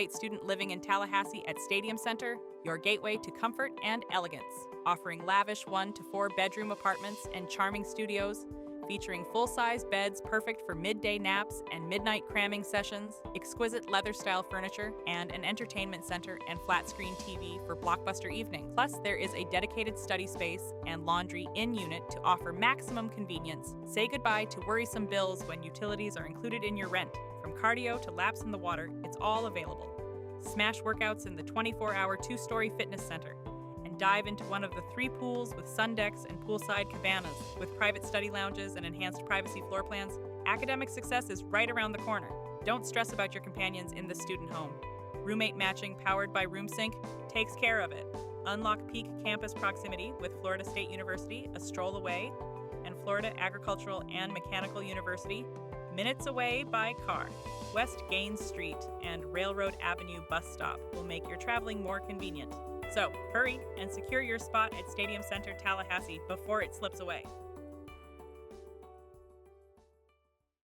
Celebrate student living in Tallahassee at Stadium Center, your gateway to comfort and elegance. Offering lavish 1 to 4 bedroom apartments and charming studios, featuring full-size beds perfect for midday naps and midnight cramming sessions, exquisite leather-style furniture, and an entertainment center and flat-screen TV for blockbuster evenings. Plus, there is a dedicated study space and laundry in-unit to offer maximum convenience. Say goodbye to worrisome bills when utilities are included in your rent. From cardio to laps in the water, it's all available. Smash workouts in the 24-hour 2-story fitness center. Dive into one of the 3 pools with sun decks and poolside cabanas. With private study lounges and enhanced privacy floor plans, academic success is right around the corner. Don't stress about your companions in the student home. Roommate matching powered by RoomSync takes care of it. Unlock peak campus proximity with Florida State University, a stroll away, and Florida Agricultural and Mechanical University, minutes away by car. West Gaines Street and Railroad Avenue bus stop will make your traveling more convenient. So, hurry and secure your spot at Stadium Center Tallahassee before it slips away.